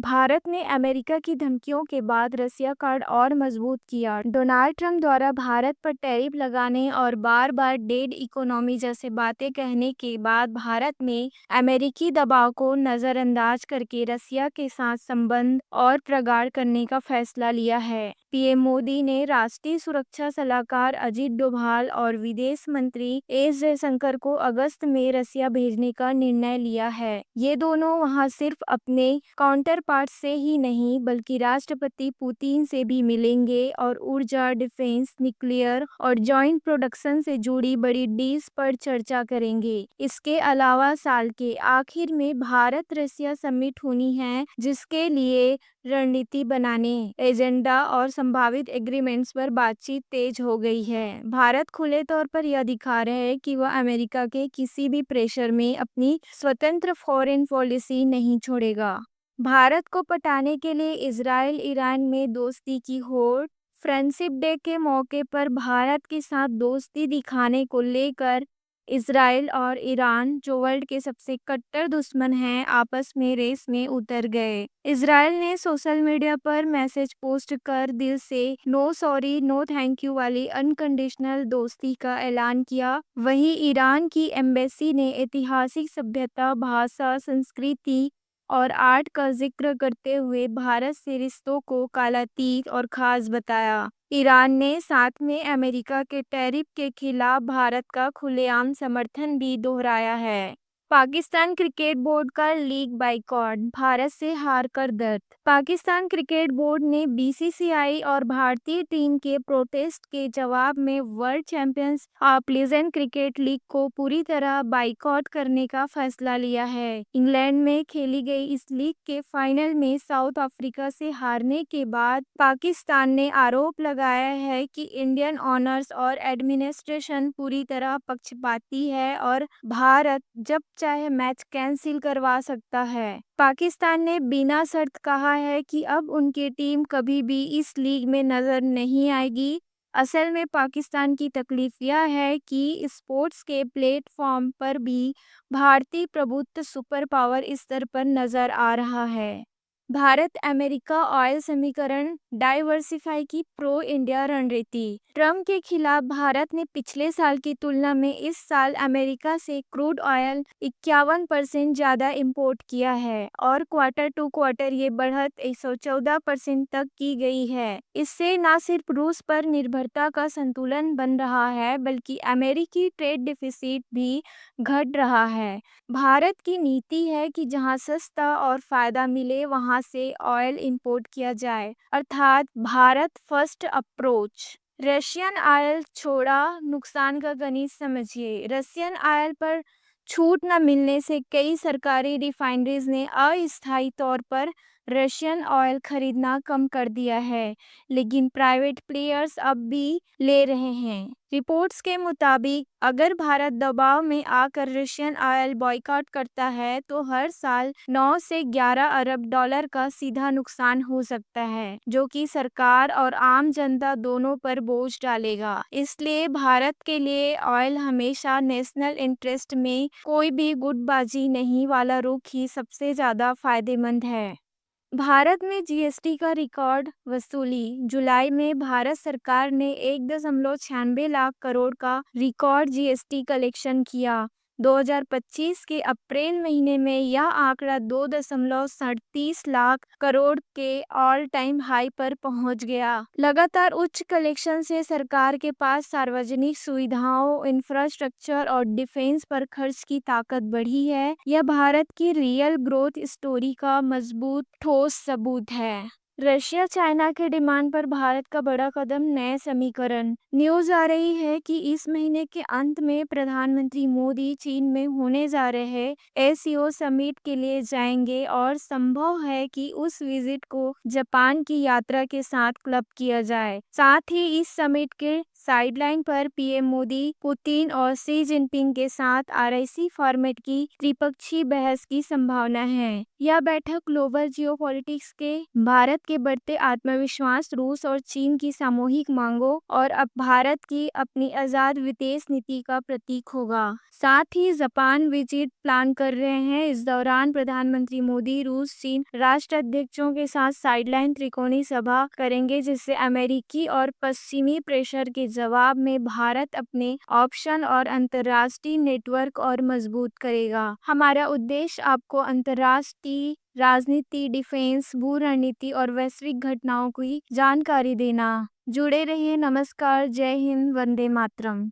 भारत ने अमेरिका की धमकियों के बाद रसिया कार्ड और मजबूत किया। डोनाल्ड ट्रंप द्वारा भारत पर टैरिफ लगाने और बार बार डेड इकोनॉमी जैसे बातें कहने के बाद भारत ने अमेरिकी दबाव को नजरअंदाज करके रसिया के साथ संबंध और प्रगाढ़ करने का फैसला लिया है। पीएम मोदी ने राष्ट्रीय सुरक्षा सलाहकार अजीत डोभाल और विदेश मंत्री एस जयशंकर को अगस्त में रसिया भेजने का निर्णय लिया है। ये दोनों वहां सिर्फ अपने काउंटर पार्ट से ही नहीं बल्कि राष्ट्रपति पुतिन से भी मिलेंगे और ऊर्जा, डिफेंस, न्यूक्लियर और जॉइंट प्रोडक्शन से जुड़ी बड़ी डील्स पर चर्चा करेंगे। इसके अलावा साल के आखिर में भारत रसिया समिट होनी है, जिसके लिए रणनीति बनाने, एजेंडा और संभावित एग्रीमेंट्स पर बातचीत तेज हो गई है। भारत खुले तौर पर यह दिखा रहा है कि वह अमेरिका के किसी भी प्रेशर में अपनी स्वतंत्र फॉरेन पॉलिसी नहीं छोड़ेगा। भारत को पटाने के लिए इजराइल ईरान में दोस्ती की होड़। फ्रेंडशिप डे के मौके पर भारत के साथ दोस्ती दिखाने को लेकर इजराइल और ईरान, जो वर्ल्ड के सबसे कट्टर दुश्मन हैं, आपस में रेस में उतर गए। इजराइल ने सोशल मीडिया पर मैसेज पोस्ट कर दिल से no sorry no thank you वाली अनकंडीशनल दोस्ती का ऐलान किया। वहीं ईरान की एम्बेसी ने ऐतिहासिक सभ्यता, भाषा, संस्कृति और आर्ट का जिक्र करते हुए भारत से रिश्तों को कालातीत और खास बताया। ईरान ने साथ में अमेरिका के टैरिफ के खिलाफ भारत का खुलेआम समर्थन भी दोहराया है। पाकिस्तान क्रिकेट बोर्ड का लीग बाइकॉट, भारत से हार कर दर्द। पाकिस्तान क्रिकेट बोर्ड ने बीसीसीआई और भारतीय टीम के प्रोटेस्ट के जवाब में world champions pleasant cricket league को पूरी तरह बाइकॉट करने का फैसला लिया है। इंग्लैंड में खेली गई इस लीग के फाइनल में साउथ अफ्रीका से हारने के बाद पाकिस्तान ने आरोप लगाया है कि इंडियन ऑनर्स और एडमिनिस्ट्रेशन पूरी तरह पक्षपाती है और भारत जब चाहे मैच कैंसिल करवा सकता है। पाकिस्तान ने बिना शर्त कहा है कि अब उनकी टीम कभी भी इस लीग में नजर नहीं आएगी। असल में पाकिस्तान की तकलीफ यह है कि स्पोर्ट्स के प्लेटफॉर्म पर भी भारतीय प्रभुत्व सुपर पावर स्तर पर नजर आ रहा है। भारत अमेरिका ऑयल समीकरण डाइवर्सिफाई की प्रो इंडिया रणनीति। ट्रंप के खिलाफ भारत ने पिछले साल की तुलना में इस साल अमेरिका से क्रूड ऑयल 51% ज्यादा इंपोर्ट किया है और क्वार्टर टू क्वार्टर ये बढ़त 114% तक की गई है। इससे न सिर्फ रूस पर निर्भरता का संतुलन बन रहा है बल्कि अमेरिकी ट्रेड डिफिसिट भी घट रहा है। भारत की नीति है कि जहां सस्ता और फायदा मिले वहां से ऑयल इंपोर्ट किया जाए, अर्थात Bharat first approach. Russian oil छोड़ा, नुकसान का गणित समझिए। रशियन ऑयल पर छूट न मिलने से कई सरकारी रिफाइनरीज ने अस्थायी तौर पर रशियन ऑयल खरीदना कम कर दिया है, लेकिन प्राइवेट प्लेयर्स अब भी ले रहे हैं। रिपोर्ट्स के मुताबिक अगर भारत दबाव में आकर रशियन ऑयल बॉयकॉट करता है तो हर साल 9 से 11 अरब डॉलर का सीधा नुकसान हो सकता है, जो कि सरकार और आम जनता दोनों पर बोझ डालेगा। इसलिए भारत के लिए ऑयल हमेशा नेशनल इंटरेस्ट में कोई भी गुटबाजी नहीं वाला रुख ही सबसे ज्यादा फायदेमंद है। भारत में जीएसटी का रिकॉर्ड वसूली। जुलाई में भारत सरकार ने 1.96 लाख करोड़ का रिकॉर्ड जीएसटी कलेक्शन किया। 2025 के अप्रैल महीने में यह आंकड़ा 2.37 लाख करोड़ के ऑल टाइम हाई पर पहुंच गया। लगातार उच्च कलेक्शन से सरकार के पास सार्वजनिक सुविधाओं, इंफ्रास्ट्रक्चर और डिफेंस पर खर्च की ताकत बढ़ी है। यह भारत की रियल ग्रोथ स्टोरी का मजबूत ठोस सबूत है। रशिया चाइना के डिमांड पर भारत का बड़ा कदम, नए समीकरण। न्यूज आ रही है कि इस महीने के अंत में प्रधानमंत्री मोदी चीन में होने जा रहे एससीओ समिट के लिए जाएंगे और संभव है कि उस विजिट को जापान की यात्रा के साथ क्लब किया जाए। साथ ही इस समिट के साइडलाइन पर पीएम मोदी, पुतिन और शी जिनपिंग के साथ आरआईसी फॉर्मेट की त्रिपक्षीय बहस की संभावना है। यह बैठक ग्लोबल जियोपॉलिटिक्स के भारत के बढ़ते आत्मविश्वास, रूस और चीन की सामूहिक मांगों और अब भारत की अपनी आजाद विदेश नीति का प्रतीक होगा। साथ ही जापान विजिट प्लान कर रहे हैं। इस दौरान प्रधानमंत्री मोदी रूस चीन राष्ट्राध्यक्षों के साथ साइडलाइन त्रिकोणीय सभा करेंगे, जिससे अमेरिकी और पश्चिमी प्रेशर के जवाब में भारत अपने ऑप्शन और अंतर्राष्ट्रीय नेटवर्क और मजबूत करेगा। हमारा उद्देश्य आपको अंतर्राष्ट्रीय राजनीति, डिफेंस, भू रणनीति और वैश्विक घटनाओं की जानकारी देना। जुड़े रहिए। नमस्कार, जय हिंद, वंदे मातरम।